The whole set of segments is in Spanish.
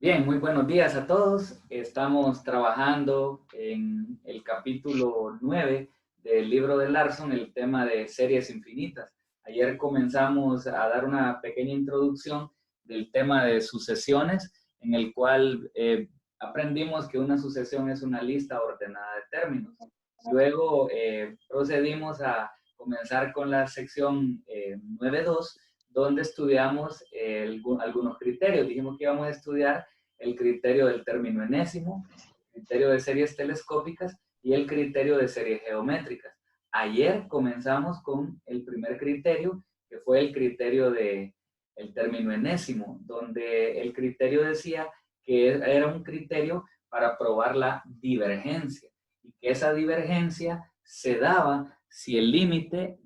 Bien, muy buenos días a todos. Estamos trabajando en el capítulo 9 del libro de Larson, el tema de series infinitas. Ayer comenzamos a dar una pequeña introducción del tema de sucesiones, en el cual aprendimos que una sucesión es una lista ordenada de términos. Luego procedimos a comenzar con la sección 9.2, donde estudiamos algunos criterios. Dijimos que íbamos a estudiar el criterio del término enésimo, el criterio de series telescópicas y el criterio de series geométricas. Ayer comenzamos con el primer criterio, que fue el criterio del término enésimo, donde el criterio decía que era un criterio para probar la divergencia y que esa divergencia se daba si el límite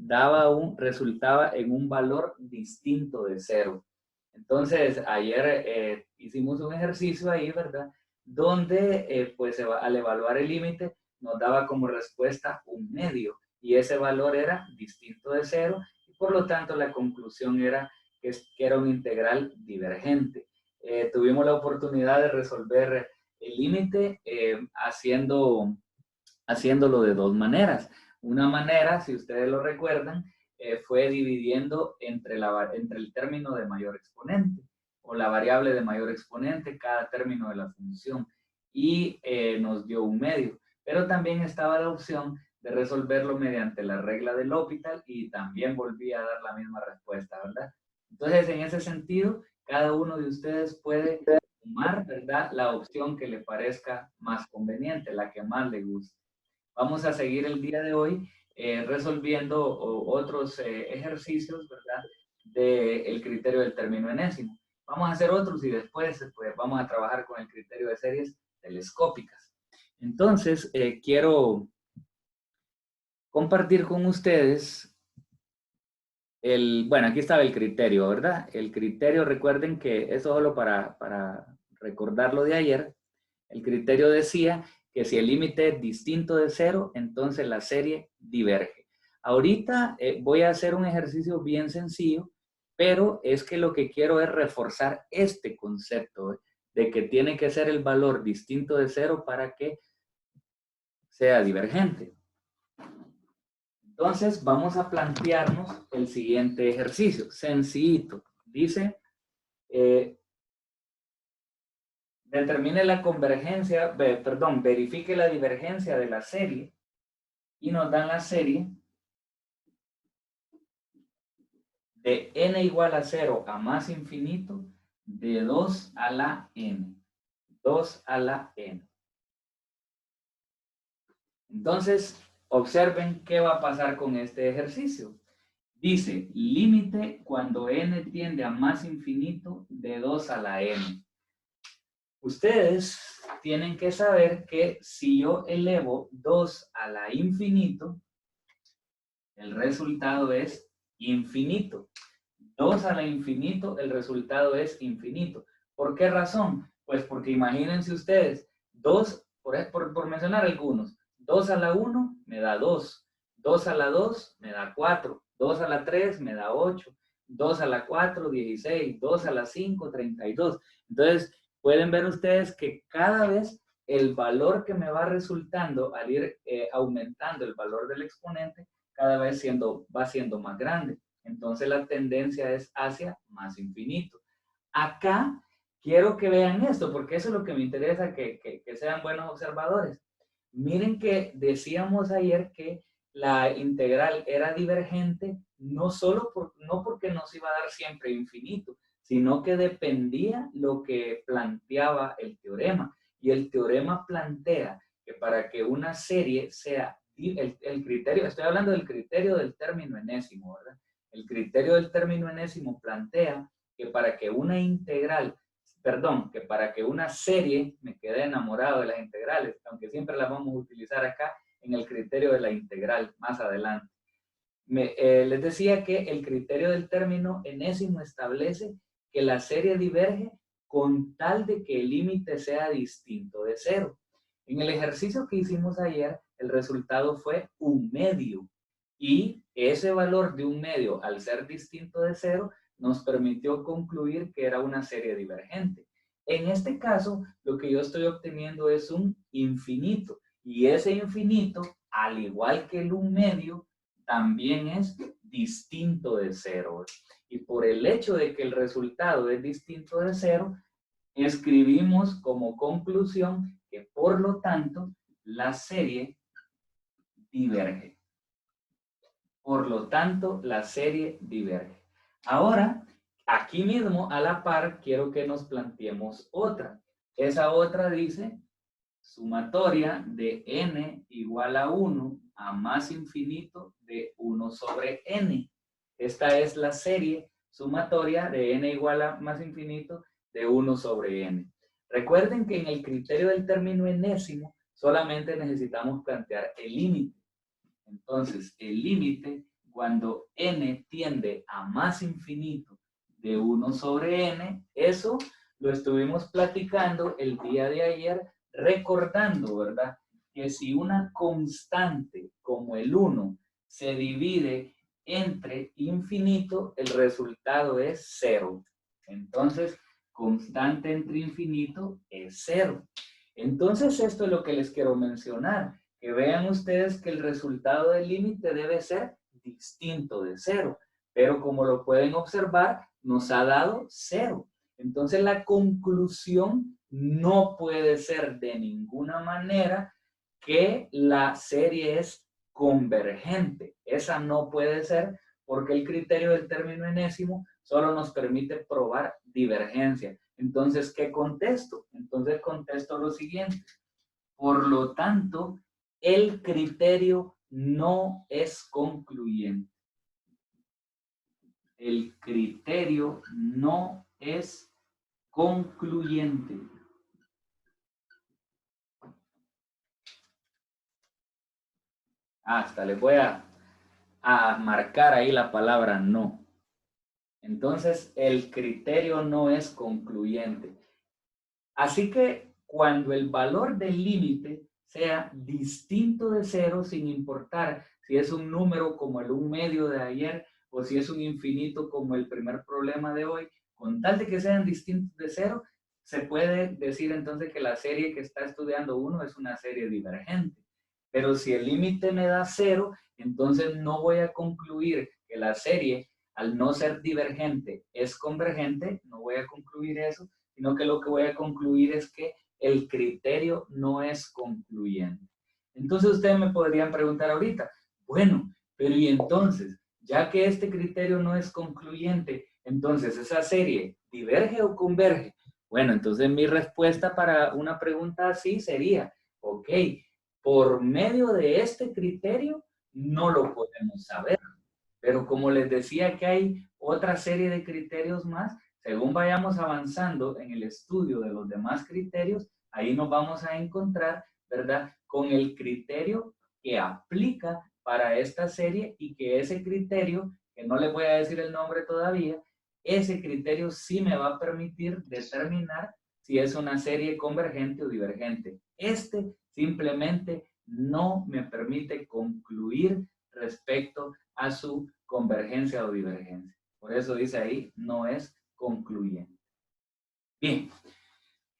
resultaba en un valor distinto de cero. Entonces, ayer hicimos un ejercicio ahí, ¿verdad? Donde, pues, al evaluar el límite, nos daba como respuesta un medio, y ese valor era distinto de cero, y por lo tanto la conclusión era que era un integral divergente. Tuvimos la oportunidad de resolver el límite haciéndolo de dos maneras. Una manera, si ustedes lo recuerdan, fue dividiendo entre el término de mayor exponente o la variable de mayor exponente cada término de la función, y nos dio un medio. Pero también estaba la opción de resolverlo mediante la regla del L'Hopital y también volví a dar la misma respuesta, ¿verdad? Entonces, en ese sentido, cada uno de ustedes puede tomar, ¿verdad?, la opción que le parezca más conveniente, la que más le guste. Vamos a seguir el día de hoy resolviendo otros ejercicios, ¿verdad?, del criterio del término enésimo. Vamos a hacer otros y después pues, vamos a trabajar con el criterio de series telescópicas. Entonces, quiero compartir con ustedes bueno, aquí estaba el criterio, ¿verdad? El criterio, recuerden que eso solo para recordar lo de ayer. El criterio decía que si el límite es distinto de cero, entonces la serie diverge. Ahorita voy a hacer un ejercicio bien sencillo, pero es que lo que quiero es reforzar este concepto de que tiene que ser el valor distinto de cero para que sea divergente. Entonces vamos a plantearnos el siguiente ejercicio, sencillito. Dice, determine la convergencia, verifique la divergencia de la serie, y nos dan la serie de n igual a 0 a más infinito de 2 a la n. 2 a la n. Entonces, observen qué va a pasar con este ejercicio. Dice, límite cuando n tiende a más infinito de 2 a la n. Ustedes tienen que saber que si yo elevo 2 a la infinito, el resultado es infinito. 2 a la infinito, el resultado es infinito. ¿Por qué razón? Pues porque imagínense ustedes, 2, por mencionar algunos, 2 a la 1 me da 2, 2 a la 2 me da 4, 2 a la 3 me da 8, 2 a la 4, 16, 2 a la 5, 32. Entonces, pueden ver ustedes que cada vez el valor que me va resultando al ir aumentando el valor del exponente, cada vez va siendo más grande. Entonces la tendencia es hacia más infinito. Acá quiero que vean esto, porque eso es lo que me interesa, que sean buenos observadores. Miren que decíamos ayer que la integral era divergente, no porque nos iba a dar siempre infinito, sino que dependía lo que planteaba el teorema. Y el teorema plantea que para que una serie sea el criterio, estoy hablando del criterio del término enésimo, ¿verdad? El criterio del término enésimo plantea que para que una integral, que para que una serie, me quedé enamorado de las integrales, aunque siempre las vamos a utilizar acá en el criterio de la integral más adelante. Les decía que el criterio del término enésimo establece que la serie diverge con tal de que el límite sea distinto de cero. En el ejercicio que hicimos ayer, el resultado fue un medio, y ese valor de un medio, al ser distinto de cero, nos permitió concluir que era una serie divergente. en este caso, lo que yo estoy obteniendo es un infinito. Y ese infinito, al igual que el 1/2, también es distinto de 0. Y por el hecho de que el resultado es distinto de 0, escribimos como conclusión que, por lo tanto, la serie diverge. Por lo tanto, la serie diverge. Ahora, aquí mismo, a la par, quiero que nos planteemos otra. Esa otra dice, sumatoria de n igual a 1 a más infinito de 1 sobre n. Esta es la serie sumatoria de n igual a más infinito de 1 sobre n. Recuerden que en el criterio del término enésimo solamente necesitamos plantear el límite. Entonces, el límite, cuando n tiende a más infinito de 1 sobre n, eso lo estuvimos platicando el día de ayer, recordando, ¿verdad? Que si una constante como el 1 se divide entre infinito, el resultado es 0. Entonces, constante entre infinito es 0. Entonces, esto es lo que les quiero mencionar. Que vean ustedes que el resultado del límite debe ser distinto de 0. Pero como lo pueden observar, nos ha dado 0. Entonces la conclusión no puede ser de ninguna manera que la serie es convergente. Esa no puede ser porque el criterio del término enésimo solo nos permite probar divergencia. Entonces, ¿qué contesto? Entonces contesto lo siguiente. Por lo tanto, el criterio no es concluyente. El criterio no es concluyente. Hasta les voy a marcar ahí la palabra no. Entonces, el criterio no es concluyente. Así que cuando el valor del límite sea distinto de 0, sin importar si es un número como el 1/2 de ayer o si es un infinito como el primer problema de hoy, con tal de que sean distintos de 0, se puede decir entonces que la serie que está estudiando uno es una serie divergente. Pero si el límite me da 0, entonces no voy a concluir que la serie, al no ser divergente, es convergente, no voy a concluir eso, sino que lo que voy a concluir es que el criterio no es concluyente. Entonces ustedes me podrían preguntar ahorita, bueno, pero y entonces, ya que este criterio no es concluyente, entonces esa serie diverge o converge. Bueno, entonces mi respuesta para una pregunta así sería, ok, por medio de este criterio no lo podemos saber, pero como les decía que hay otra serie de criterios más, según vayamos avanzando en el estudio de los demás criterios, ahí nos vamos a encontrar, ¿verdad?, con el criterio que aplica para esta serie y que ese criterio, que no les voy a decir el nombre todavía, ese criterio sí me va a permitir determinar si es una serie convergente o divergente. Este simplemente no me permite concluir respecto a su convergencia o divergencia. Por eso dice ahí, no es concluyente. Bien,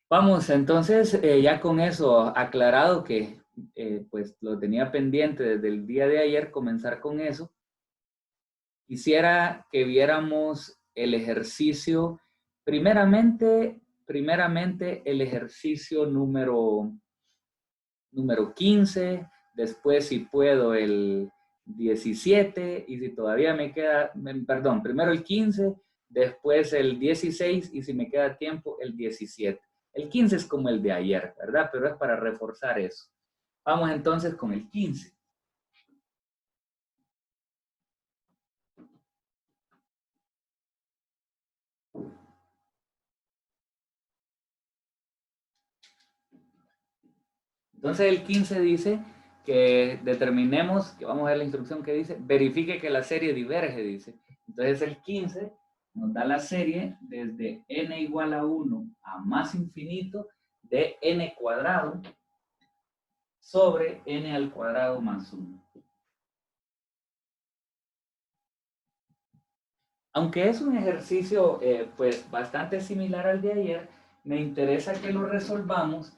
vamos entonces, ya con eso aclarado que pues lo tenía pendiente desde el día de ayer, comenzar con eso. Quisiera que viéramos el ejercicio, primeramente el ejercicio número 15, después si puedo el 17 y si todavía me queda, perdón, primero el 15, después el 16 y si me queda tiempo el 17. El 15 es como el de ayer, ¿verdad? Pero es para reforzar eso. Vamos entonces con el 15. Entonces el 15 dice que determinemos, que vamos a ver la instrucción que dice, verifique que la serie diverge, dice. Entonces el 15 nos da la serie desde n igual a 1 a más infinito de n cuadrado sobre n al cuadrado más 1. Aunque es un ejercicio pues bastante similar al de ayer, me interesa que lo resolvamos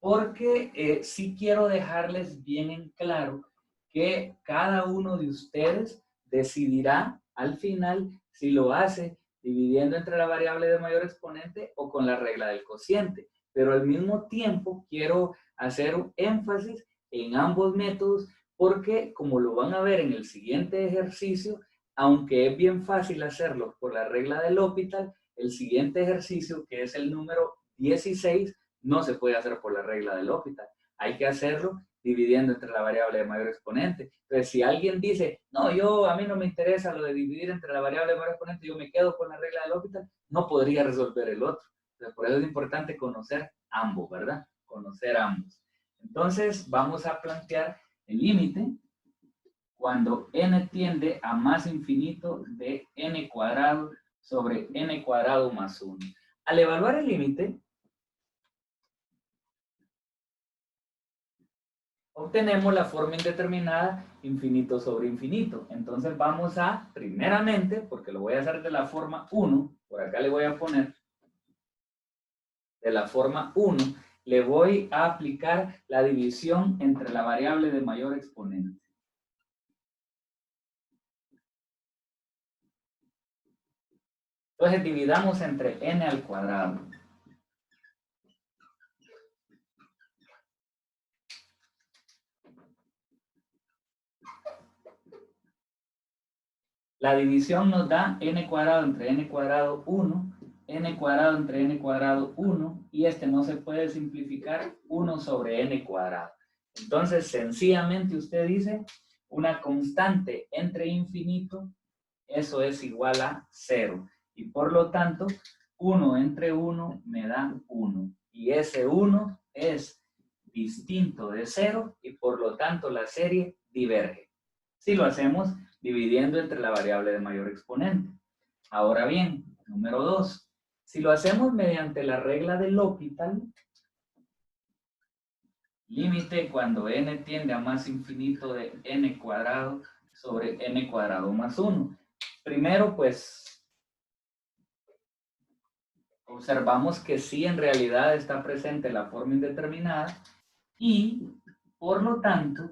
porque sí quiero dejarles bien en claro que cada uno de ustedes decidirá al final si lo hace dividiendo entre la variable de mayor exponente o con la regla del cociente. Pero al mismo tiempo quiero hacer un énfasis en ambos métodos porque, como lo van a ver en el siguiente ejercicio, aunque es bien fácil hacerlo por la regla del L'Hopital, el siguiente ejercicio, que es el número 16, no se puede hacer por la regla del L'Hopital. Hay que hacerlo dividiendo entre la variable de mayor exponente. Entonces, si alguien dice, no, a mí no me interesa lo de dividir entre la variable de mayor exponente, yo me quedo con la regla del L'Hopital, no podría resolver el otro. Entonces, por eso es importante conocer ambos, ¿verdad? Conocer ambos. Entonces, vamos a plantear el límite cuando n tiende a más infinito de n cuadrado sobre n cuadrado más 1. Al evaluar el límite, obtenemos la forma indeterminada infinito sobre infinito. Entonces vamos a, primeramente, porque lo voy a hacer de la forma 1, por acá le voy a poner, de la forma 1, le voy a aplicar la división entre la variable de mayor exponente. Entonces dividamos entre n al cuadrado. La división nos da n cuadrado entre n cuadrado 1, n cuadrado entre n cuadrado 1, y este no se puede simplificar, 1 sobre n cuadrado. Entonces, sencillamente usted dice, una constante entre infinito, eso es igual a 0. Y por lo tanto, 1 entre 1 me da 1. Y ese 1 es distinto de 0 y por lo tanto la serie diverge. Si lo hacemos dividiendo entre la variable de mayor exponente. Ahora bien, número 2. Si lo hacemos mediante la regla del L'Hopital, límite cuando n tiende a más infinito de n cuadrado sobre n cuadrado más 1. Primero, pues, observamos que sí en realidad está presente la forma indeterminada y, por lo tanto,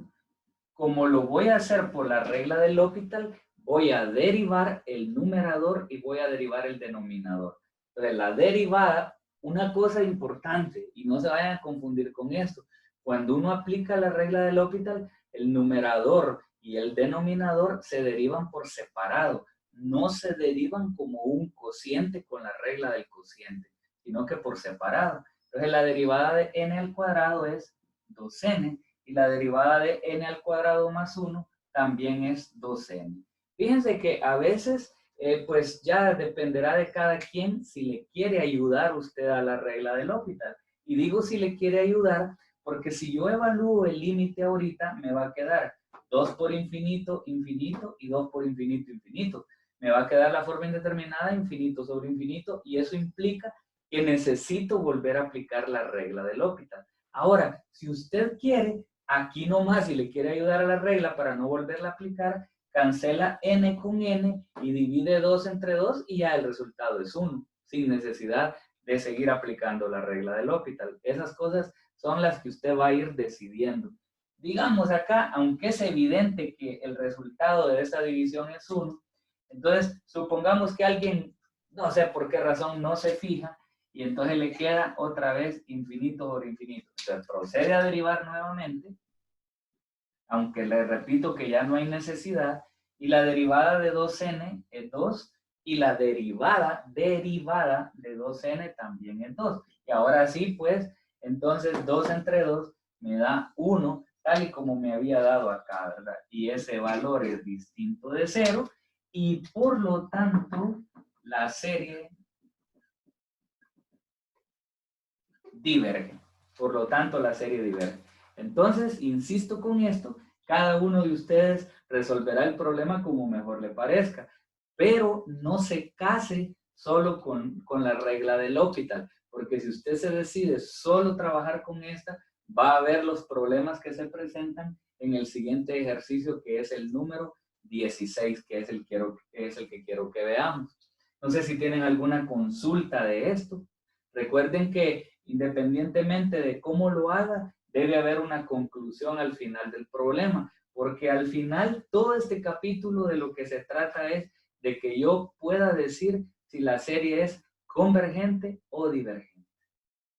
como lo voy a hacer por la regla del L'Hopital, voy a derivar el numerador y voy a derivar el denominador. Entonces, la derivada, una cosa importante, y no se vayan a confundir con esto, cuando uno aplica la regla del L'Hopital, el numerador y el denominador se derivan por separado, no se derivan como un cociente con la regla del cociente, sino que por separado. Entonces, la derivada de n al cuadrado es 2n, y la derivada de n al cuadrado más 1 también es 2n. Fíjense que a veces, pues ya dependerá de cada quien si le quiere ayudar usted a la regla del L'Hopital. Y digo si le quiere ayudar, porque si yo evalúo el límite ahorita, me va a quedar 2 por infinito, infinito, y 2 por infinito, infinito. Me va a quedar la forma indeterminada, infinito sobre infinito, y eso implica que necesito volver a aplicar la regla del L'Hopital. Ahora, si usted quiere, aquí nomás, si le quiere ayudar a la regla para no volverla a aplicar, cancela n con n y divide 2 entre 2 y ya el resultado es 1, sin necesidad de seguir aplicando la regla del L'Hopital. Esas cosas son las que usted va a ir decidiendo. Digamos acá, aunque es evidente que el resultado de esa división es 1, entonces supongamos que alguien, no sé por qué razón, no se fija y entonces le queda otra vez infinito por infinito. Entonces procede a derivar nuevamente, aunque le repito que ya no hay necesidad, y la derivada de 2n es 2, y la derivada de 2n también es 2. Y ahora sí, pues, entonces 2 entre 2 me da 1, tal y como me había dado acá, ¿verdad? Y ese valor es distinto de 0, y por lo tanto, la serie diverge. Por lo tanto, la serie diverge. Entonces, insisto con esto, cada uno de ustedes resolverá el problema como mejor le parezca, pero no se case solo con la regla del L'Hopital, porque si usted se decide solo trabajar con esta, va a ver los problemas que se presentan en el siguiente ejercicio, que es el número 16, que es el que quiero que veamos. No sé si tienen alguna consulta de esto. Recuerden que independientemente de cómo lo haga, debe haber una conclusión al final del problema, porque al final todo este capítulo de lo que se trata es de que yo pueda decir si la serie es convergente o divergente.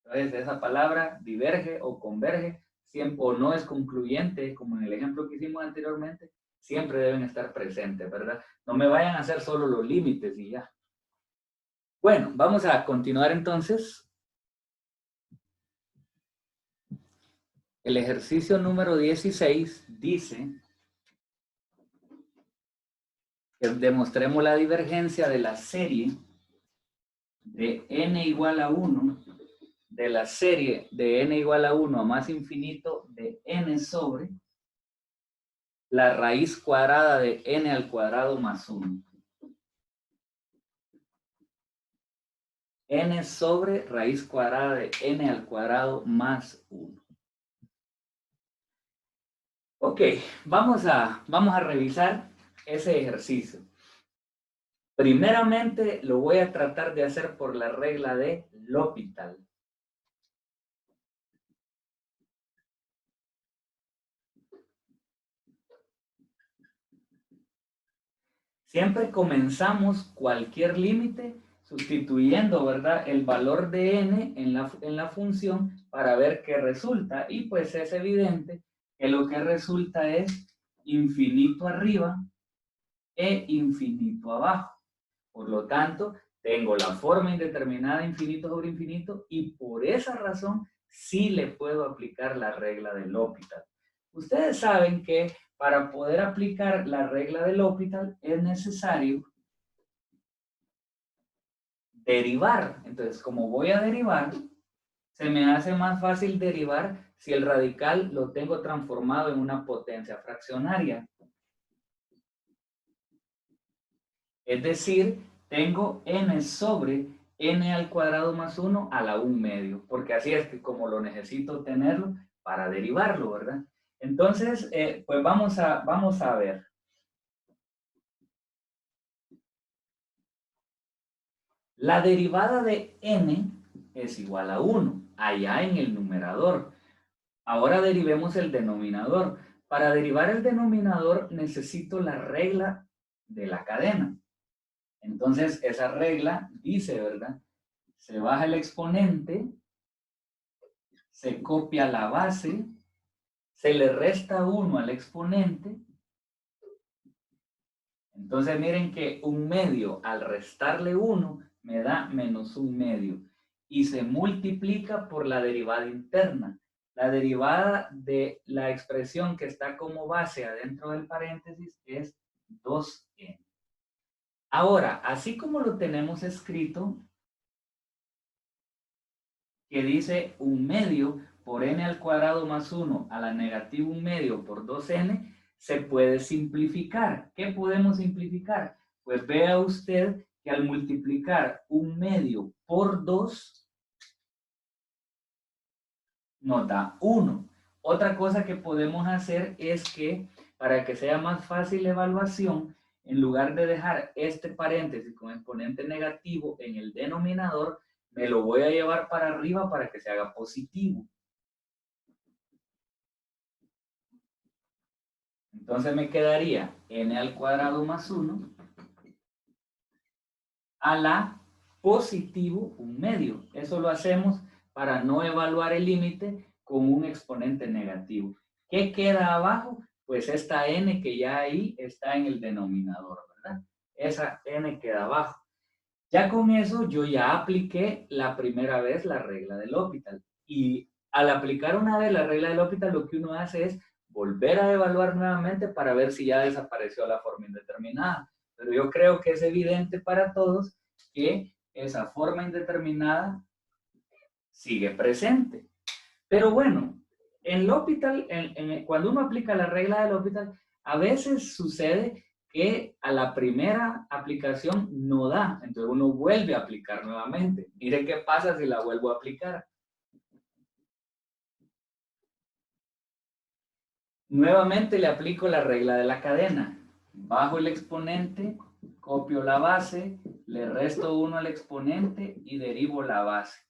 Entonces, esa palabra diverge o converge, siempre, o no es concluyente, como en el ejemplo que hicimos anteriormente, siempre deben estar presentes, ¿verdad? No me vayan a hacer solo los límites y ya. Bueno, vamos a continuar entonces. El ejercicio número 16 dice que demostremos la divergencia de la serie de n igual a 1, de la serie de n igual a 1 a más infinito de n sobre la raíz cuadrada de n al cuadrado más 1. N sobre raíz cuadrada de n al cuadrado más 1. Ok, vamos a revisar ese ejercicio. Primeramente lo voy a tratar de hacer por la regla de L'Hopital. Siempre comenzamos cualquier límite sustituyendo, ¿verdad?, el valor de n en la función para ver qué resulta. Y pues es evidente que lo que resulta es infinito arriba e infinito abajo. Por lo tanto, tengo la forma indeterminada infinito sobre infinito y por esa razón sí le puedo aplicar la regla de L'Hopital. Ustedes saben que para poder aplicar la regla de L'Hopital es necesario derivar. Entonces, como voy a derivar, se me hace más fácil derivar si el radical lo tengo transformado en una potencia fraccionaria. Es decir, tengo n sobre n al cuadrado más 1 a la 1 medio, porque así es que como lo necesito tenerlo para derivarlo, ¿verdad? Entonces, pues vamos a ver. La derivada de n es igual a 1, allá en el numerador. Ahora derivemos el denominador. Para derivar el denominador necesito la regla de la cadena. Entonces, esa regla dice, ¿verdad? Se baja el exponente, se copia la base, se le resta 1 al exponente. Entonces, miren que 1 medio al restarle 1 me da menos 1 medio. Y se multiplica por la derivada interna. La derivada de la expresión que está como base adentro del paréntesis es 2n. Ahora, así como lo tenemos escrito, que dice 1 medio por n al cuadrado más 1 a la negativa 1 medio por 2n, se puede simplificar. ¿Qué podemos simplificar? Pues vea usted que al multiplicar 1 medio por 2, nos da 1. Otra cosa que podemos hacer es que, para que sea más fácil la evaluación, en lugar de dejar este paréntesis con exponente negativo en el denominador, me lo voy a llevar para arriba para que se haga positivo. Entonces me quedaría n al cuadrado más 1 a la positivo 1 medio. Eso lo hacemos para no evaluar el límite con un exponente negativo. ¿Qué queda abajo? Pues esta n que ya ahí está en el denominador, ¿verdad? Esa n queda abajo. Ya con eso yo ya apliqué la primera vez la regla de L'Hopital. Y al aplicar una vez la regla de L'Hopital, lo que uno hace es volver a evaluar nuevamente para ver si ya desapareció la forma indeterminada. Pero yo creo que es evidente para todos que esa forma indeterminada sigue presente. Pero bueno, en L'Hopital, cuando uno aplica la regla de L'Hopital, a veces sucede que a la primera aplicación no da. Entonces uno vuelve a aplicar nuevamente. Mire qué pasa si la vuelvo a aplicar. Nuevamente le aplico la regla de la cadena. Bajo el exponente, copio la base, le resto 1 al exponente y derivo la base.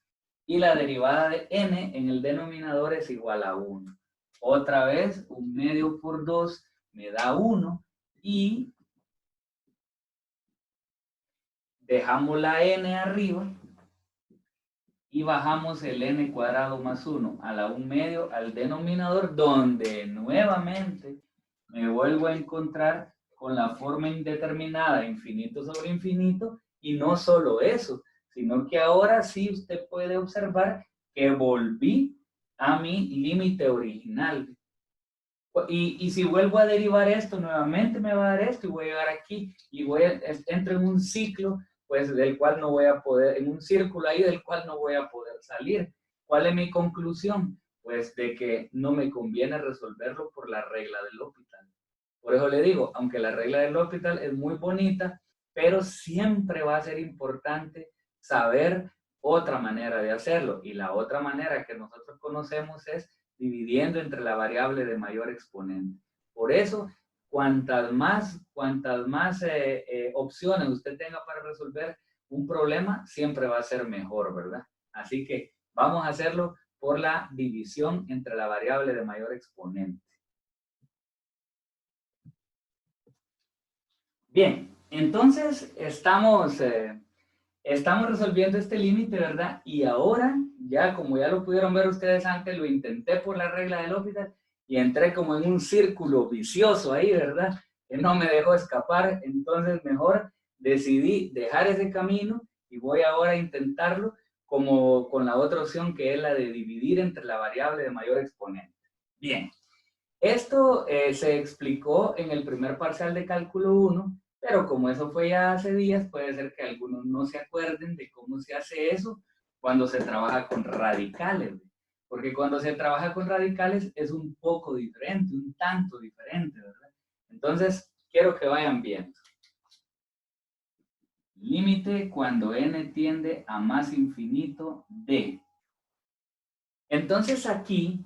y la derivada de n en el denominador es igual a 1. Otra vez, 1 medio por 2 me da 1 y dejamos la n arriba y bajamos el n cuadrado más 1 a la 1 medio al denominador, donde nuevamente me vuelvo a encontrar con la forma indeterminada, infinito sobre infinito, y no solo eso, sino que ahora sí usted puede observar que volví a mi límite original. Y si vuelvo a derivar esto, nuevamente me va a dar esto y voy a llegar aquí y entro en un ciclo, pues del cual no voy a poder, en un círculo ahí del cual no voy a poder salir. ¿Cuál es mi conclusión? Pues de que no me conviene resolverlo por la regla del L'Hopital. Por eso le digo, aunque la regla del L'Hopital es muy bonita, pero siempre va a ser importante saber otra manera de hacerlo. Y la otra manera que nosotros conocemos es dividiendo entre la variable de mayor exponente. Por eso, cuantas más opciones usted tenga para resolver un problema, siempre va a ser mejor, ¿verdad? Así que vamos a hacerlo por la división entre la variable de mayor exponente. Bien, entonces estamos resolviendo este límite, ¿verdad? Y ahora, ya como ya lo pudieron ver ustedes antes, lo intenté por la regla del L'Hopital y entré como en un círculo vicioso ahí, ¿verdad? Que no me dejó escapar, entonces mejor decidí dejar ese camino y voy ahora a intentarlo como con la otra opción que es la de dividir entre la variable de mayor exponente. Bien, esto se explicó en el primer parcial de cálculo 1, pero como eso fue ya hace días, puede ser que algunos no se acuerden de cómo se hace eso cuando se trabaja con radicales. Porque cuando se trabaja con radicales es un poco diferente, un tanto diferente, ¿verdad? Entonces, quiero que vayan viendo. Límite cuando n tiende a más infinito de. Entonces aquí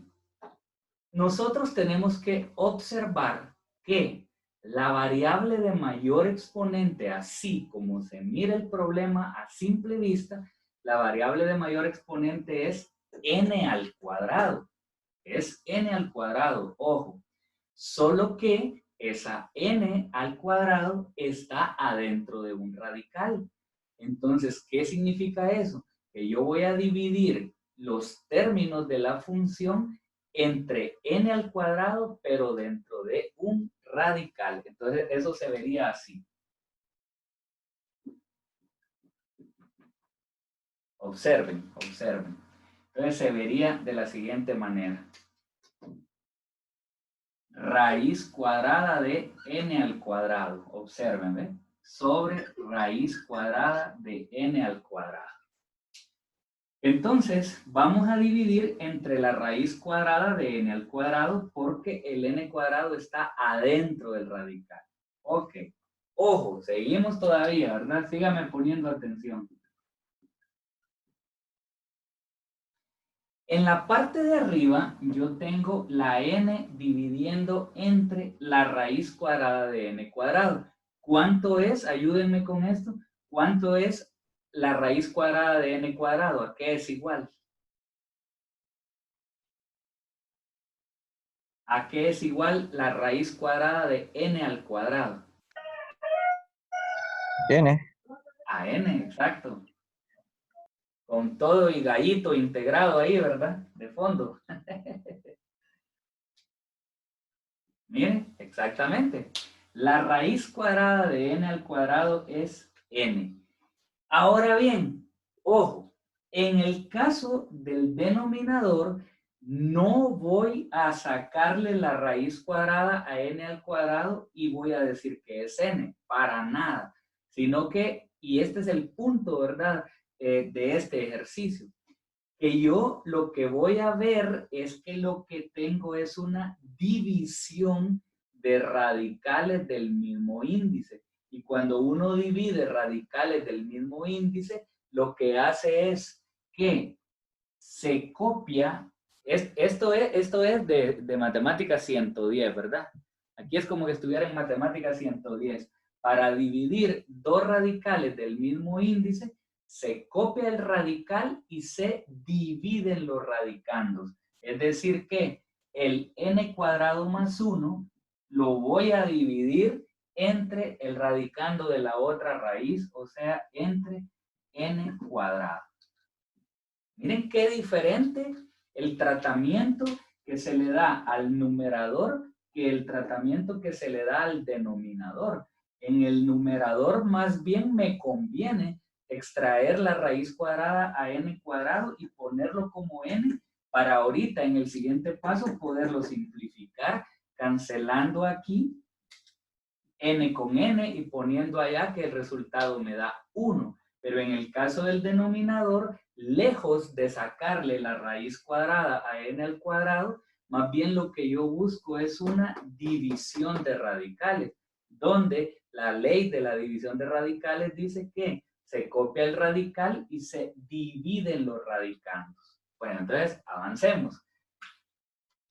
nosotros tenemos que observar que la variable de mayor exponente, así como se mira el problema a simple vista, la variable de mayor exponente es n al cuadrado. Es n al cuadrado, ojo. Solo que esa n al cuadrado está adentro de un radical. Entonces, ¿qué significa eso? Que yo voy a dividir los términos de la función entre n al cuadrado, pero dentro de un radical. Entonces, eso se vería así. Observen, observen. Entonces, se vería de la siguiente manera. Raíz cuadrada de n al cuadrado. Observen, ¿ve? Sobre raíz cuadrada de n al cuadrado. Entonces, vamos a dividir entre la raíz cuadrada de n al cuadrado porque el n cuadrado está adentro del radical. Ok. Ojo, seguimos todavía, ¿verdad? Síganme poniendo atención. En la parte de arriba, yo tengo la n dividiendo entre la raíz cuadrada de n cuadrado. ¿Cuánto es? Ayúdenme con esto. ¿Cuánto es la raíz cuadrada de n cuadrado? ¿A qué es igual? ¿A qué es igual la raíz cuadrada de n al cuadrado? N. A n, exacto. Con todo y gallito integrado ahí, ¿verdad? De fondo. Miren, exactamente. La raíz cuadrada de n al cuadrado es n. Ahora bien, ojo, en el caso del denominador, no voy a sacarle la raíz cuadrada a n al cuadrado y voy a decir que es n, para nada, sino que, y este es el punto, ¿verdad?, de este ejercicio, que yo lo que voy a ver es que lo que tengo es una división de radicales del mismo índice. Y cuando uno divide radicales del mismo índice, lo que hace es que se copia, esto es de matemática 110, ¿verdad? Aquí es como que estuviera en matemática 110. Para dividir dos radicales del mismo índice, se copia el radical y se dividen los radicandos. Es decir que el n cuadrado más 1 lo voy a dividir entre el radicando de la otra raíz, o sea, entre n cuadrado. Miren qué diferente el tratamiento que se le da al numerador que el tratamiento que se le da al denominador. En el numerador más bien me conviene extraer la raíz cuadrada a n cuadrado y ponerlo como n para ahorita en el siguiente paso poderlo simplificar cancelando aquí n con n y poniendo allá que el resultado me da 1. Pero en el caso del denominador, lejos de sacarle la raíz cuadrada a n al cuadrado, más bien lo que yo busco es una división de radicales, donde la ley de la división de radicales dice que se copia el radical y se dividen los radicandos. Bueno, entonces avancemos.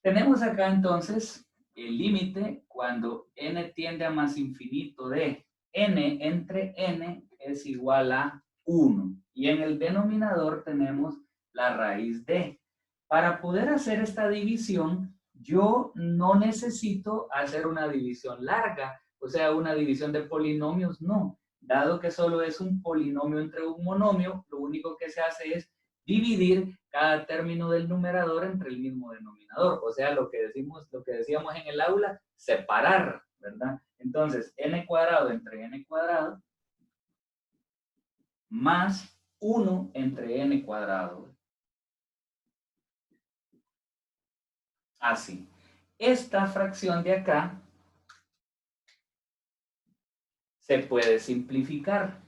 Tenemos acá entonces el límite cuando n tiende a más infinito de n entre n es igual a 1. Y en el denominador tenemos la raíz de. Para poder hacer esta división, yo no necesito hacer una división larga, o sea, una división de polinomios, no. Dado que solo es un polinomio entre un monomio, lo único que se hace es dividir cada término del numerador entre el mismo denominador. O sea, lo que decíamos en el aula, separar, ¿verdad? Entonces, n cuadrado entre n cuadrado más 1 entre n cuadrado. Así. Esta fracción de acá se puede simplificar.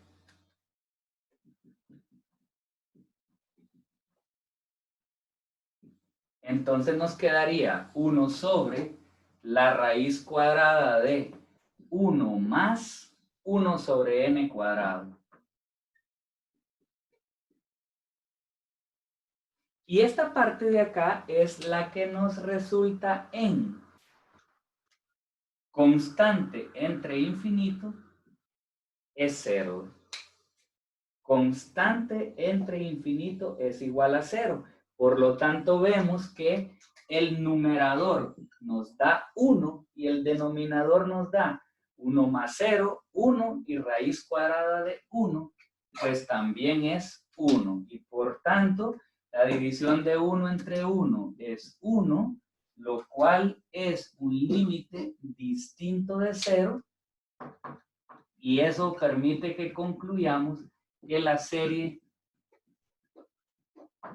Entonces nos quedaría 1 sobre la raíz cuadrada de 1 más 1 sobre n cuadrado. Y esta parte de acá es la que nos resulta en constante entre infinito es 0. Constante entre infinito es igual a 0. Por lo tanto, vemos que el numerador nos da 1 y el denominador nos da 1 más 0, 1 y raíz cuadrada de 1, pues también es 1. Y por tanto, la división de 1 entre 1 es 1, lo cual es un límite distinto de 0, y eso permite que concluyamos que la serie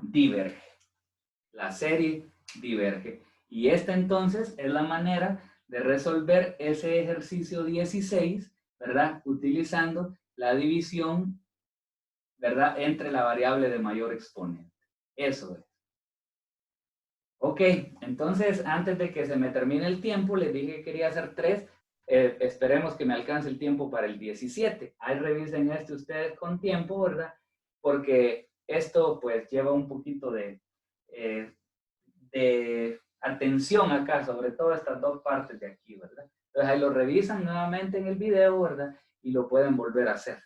diverge. La serie diverge. Y esta entonces es la manera de resolver ese ejercicio 16, ¿verdad? Utilizando la división, ¿verdad? Entre la variable de mayor exponente. Eso es. Ok, entonces antes de que se me termine el tiempo, les dije que quería hacer 3. Esperemos que me alcance el tiempo para el 17. Ahí revisen esto ustedes con tiempo, ¿verdad? Porque esto pues lleva un poquito de atención acá, sobre todo estas dos partes de aquí, ¿verdad? Entonces ahí lo revisan nuevamente en el video, ¿verdad? Y lo pueden volver a hacer.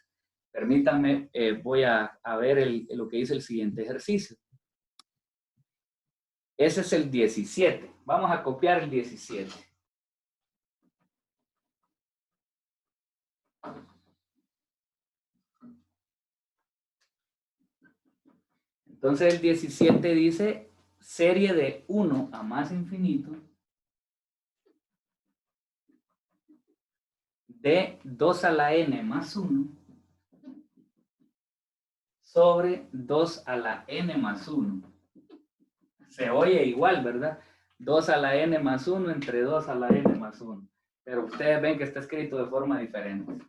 Permítanme, voy a ver lo que dice el siguiente ejercicio. Ese es el 17. Vamos a copiar el 17. Entonces el 17 dice serie de 1 a más infinito de 2 a la n más 1 sobre 2 a la n más 1. Se oye igual, ¿verdad? 2 a la n más 1 entre 2 a la n más 1. Pero ustedes ven que está escrito de forma diferente.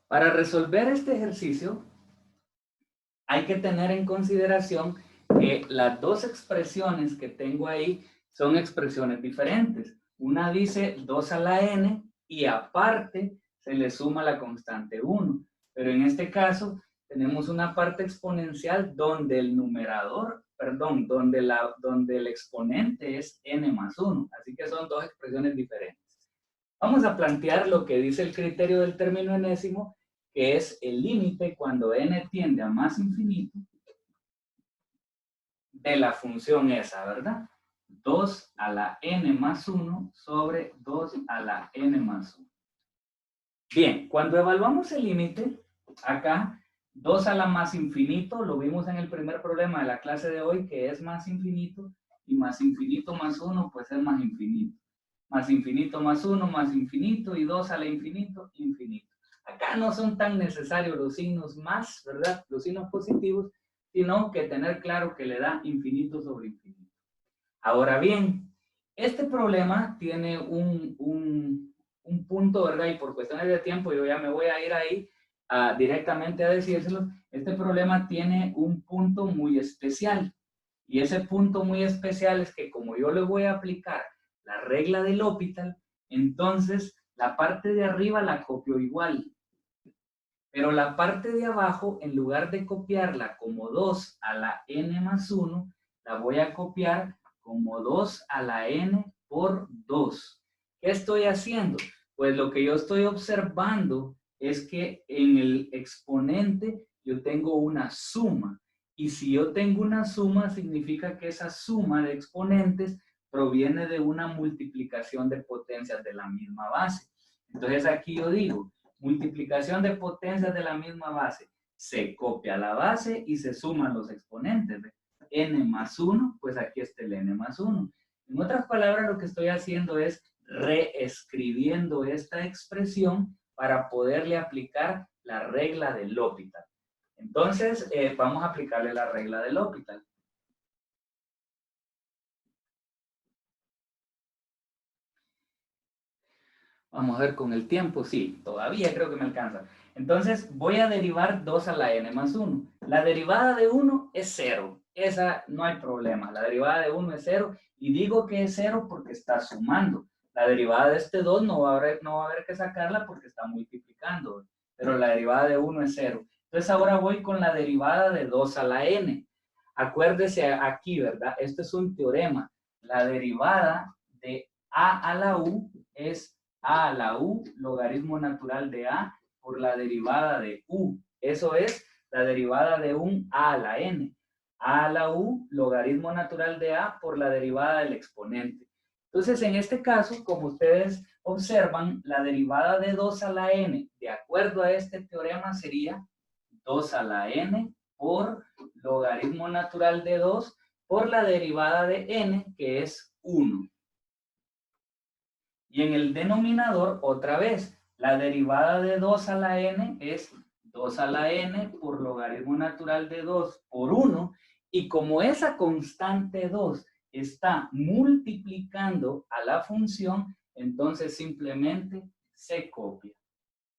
Para resolver este ejercicio, hay que tener en consideración que las dos expresiones que tengo ahí son expresiones diferentes. Una dice 2 a la n y aparte se le suma la constante 1. Pero en este caso tenemos una parte exponencial donde el numerador, perdón, donde el exponente es n más 1. Así que son dos expresiones diferentes. Vamos a plantear lo que dice el criterio del término enésimo, que es el límite cuando n tiende a más infinito de la función esa, ¿verdad? 2 a la n más 1 sobre 2 a la n más 1. Bien, cuando evaluamos el límite, acá 2 a la más infinito, lo vimos en el primer problema de la clase de hoy, que es más infinito, y más infinito más 1, pues es más infinito. Más infinito más 1, más infinito, y 2 a la infinito, infinito. Acá no son tan necesarios los signos más, ¿verdad? Los signos positivos, sino que tener claro que le da infinito sobre infinito. Ahora bien, este problema tiene un punto, ¿verdad? Y por cuestiones de tiempo yo ya me voy a ir ahí directamente a decírselo. Este problema tiene un punto muy especial. Y ese punto muy especial es que como yo le voy a aplicar la regla del L'Hopital, entonces la parte de arriba la copio igual. Pero la parte de abajo, en lugar de copiarla como 2 a la n más 1, la voy a copiar como 2 a la n por 2. ¿Qué estoy haciendo? Pues lo que yo estoy observando es que en el exponente yo tengo una suma. Y si yo tengo una suma, significa que esa suma de exponentes proviene de una multiplicación de potencias de la misma base. Entonces aquí yo digo, multiplicación de potencias de la misma base. Se copia la base y se suman los exponentes. N más 1, pues aquí está el n más 1. En otras palabras, lo que estoy haciendo es reescribiendo esta expresión para poderle aplicar la regla del L'Hopital. Entonces, vamos a aplicarle la regla del L'Hopital. Vamos a ver con el tiempo, sí, todavía creo que me alcanza. Entonces voy a derivar 2 a la n más 1. La derivada de 1 es 0. Esa no hay problema. La derivada de 1 es 0. Y digo que es 0 porque está sumando. La derivada de este 2 no va a haber que sacarla porque está multiplicando. Pero la derivada de 1 es 0. Entonces ahora voy con la derivada de 2 a la n. Acuérdese aquí, ¿verdad? Este es un teorema. La derivada de a a la u es a a la u, logaritmo natural de a por la derivada de u. Eso es la derivada de un a a la n. A a la u, logaritmo natural de a por la derivada del exponente. Entonces, en este caso, como ustedes observan, la derivada de 2 a la n, de acuerdo a este teorema, sería 2 a la n por logaritmo natural de 2 por la derivada de n, que es 1. Y en el denominador, otra vez, la derivada de 2 a la n es 2 a la n por logaritmo natural de 2 por 1. Y como esa constante 2 está multiplicando a la función, entonces simplemente se copia.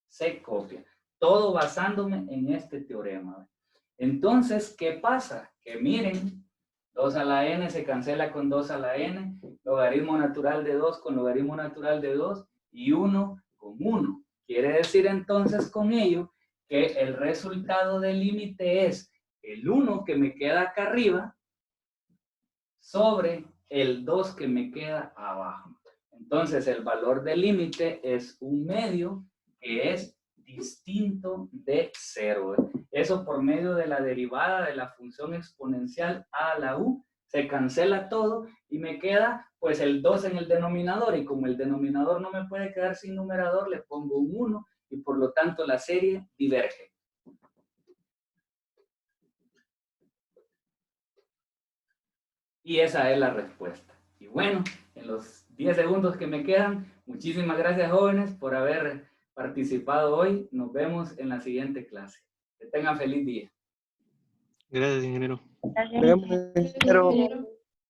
Se copia. Todo basándome en este teorema. Entonces, ¿qué pasa? Que miren, 2 a la n se cancela con 2 a la n, logaritmo natural de 2 con logaritmo natural de 2 y 1 con 1. Quiere decir entonces con ello que el resultado del límite es el 1 que me queda acá arriba sobre el 2 que me queda abajo. Entonces el valor del límite es un medio que es distinto de 0. Eso por medio de la derivada de la función exponencial a la u, se cancela todo y me queda pues el 2 en el denominador, y como el denominador no me puede quedar sin numerador, le pongo un 1 y por lo tanto la serie diverge. Y esa es la respuesta. Y bueno, en los 10 segundos que me quedan, muchísimas gracias, jóvenes, por haber participado hoy. Nos vemos en la siguiente clase. Que tengan feliz día. Gracias, ingeniero. Gracias, ingeniero.